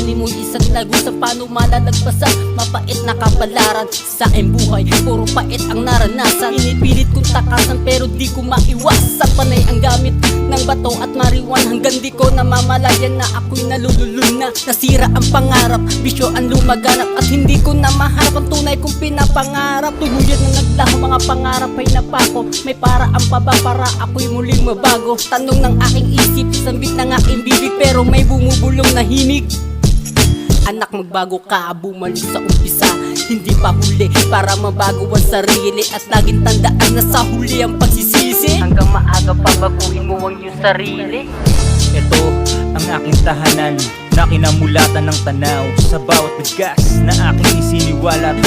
Ugali mo'y isang lago sa paano malalagpasan. Mapait na kapalaran sa aking buhay, puro pait ang naranasan. Inipilit kong takasan pero di ko maiwasan. Panay ang gamit ng bato at mariwan, hanggang di ko namamalayan na ako'y nalululun na. Nasira ang pangarap, bisyo ang lumaganap, at hindi ko na maharap ang tunay kong pinapangarap. Tuluyan na naglaho, mga pangarap ay napako. May paraan pa ba para ako'y muling mabago? Tanong ng aking isip, sambit ng aking bibig, pero may bumubulong na himig. Anak, magbago ka, bumalik sa umpisa. Hindi pa huli para mabago ang sarili, at laging tandaan na sa huli ang pagsisisi. Hanggang maaga pa baguhin mo ang iyong sarili. Ito ang aking tahanan na kinamulatan ng tanaw. Sa bawat bigas na aking isiniwalat,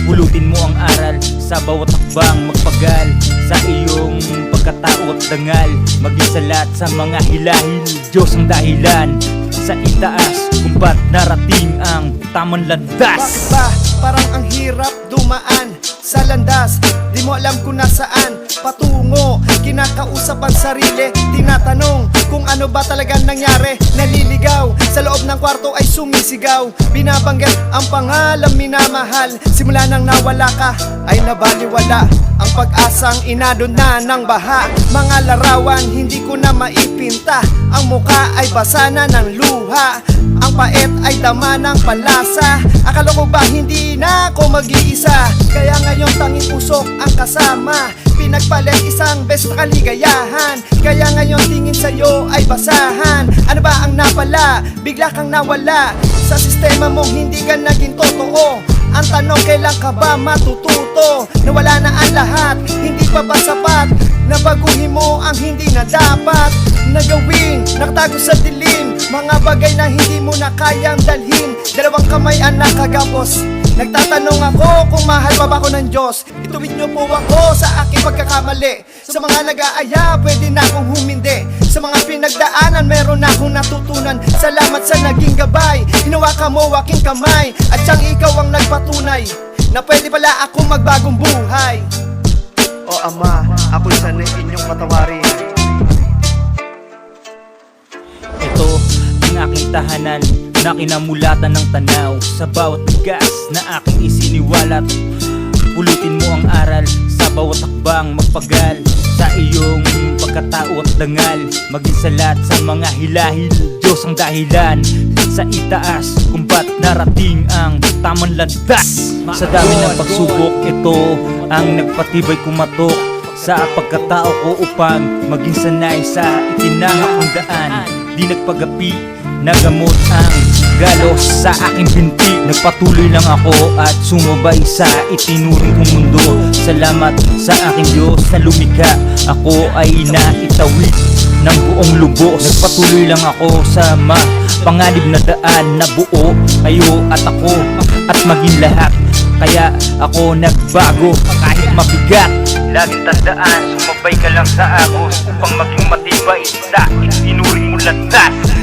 pulutin mo ang aral sa bawat hakbang magpagal. Sa iyong pagkatao at dangal, maging salat sa mga hilahil. Diyos ang dahilan sa itaas kung ba't narating ang tamang landas. Bakit ba parang ang hirap dumaan sa landas? Di mo alam kung nasaan patungo. Kinakausap ang sarili, tinatanong kung ano ba talagang nangyari. Naliligaw, sa loob ng kwarto ay sumisigaw. Binabanggit ang pangalan minamahal. Simula nang nawala ka ay nabaliwala ang pag-asang inadon na ng baha. Mga larawan hindi ko na maipinta, ang muka ay basa na ng luha. Ang pait ay dama ng panlasa. Akala ko ba hindi na ako mag-iisa? Kaya ngayon tanging usok ang kasama, pinagpalit isang best na kaligayahan. Kaya ngayon tingin sa'yo ay basahan. Ano ba ang napala? Bigla kang nawala. Sa sistema mong hindi ka naging totoo. Ang tanong, kailan ka ba matututo? Nawala na ang lahat, hindi pa ba sapat? Nabaguhin mo ang hindi na dapat nagawin, nakatago sa dilim. Mga bagay na hindi mo na kayang dalhin. Dalawang kamay ang nakagapos. Nagtatanong ako kung mahal pa ba ako ng Diyos. Ituwid niyo po ako sa aking pagkakamali. Sa mga nag-aaya, pwede na akong humindi. Sa mga pinagdaanan, meron na akong natutunan. Salamat sa naging gabay. Hinawakan mo aking kamay, at siyang ikaw ang nagpatunay na pwede pala akong magbagong buhay. O Ama, ako'y sana'y inyong patawarin. Ito ang aking tahanan na kinamulatan ng tanaw. Sa bawat bigas na aking isiniwalat, pulutin mo ang aral sa bawat hakbang magpagal. Sa iyong pagkatao at dangal, maging salat sa mga hilahil. Diyos ang dahilan sa itaas kung ba't narating ang tamang landas. Sa dami ng pagsubok, ito ang nagpatibay kumatok sa pagkatao ko upang maging sanay sa itinahak ng daan. Di nagpagapi, nagamot ang galos sa aking binti. Nagpatuloy lang ako at sumabay sa itinuring kong mundo. Salamat sa aking Diyos na lumikha. Ako ay naitawid ng buong lubos. Nagpatuloy lang ako sa panganib na daan na buo kayo at ako at maging lahat. Kaya ako nagbago kahit mabigat. Laging tandaan, sumabay ka lang sa agos upang maging matibay sa itinuring mo landas.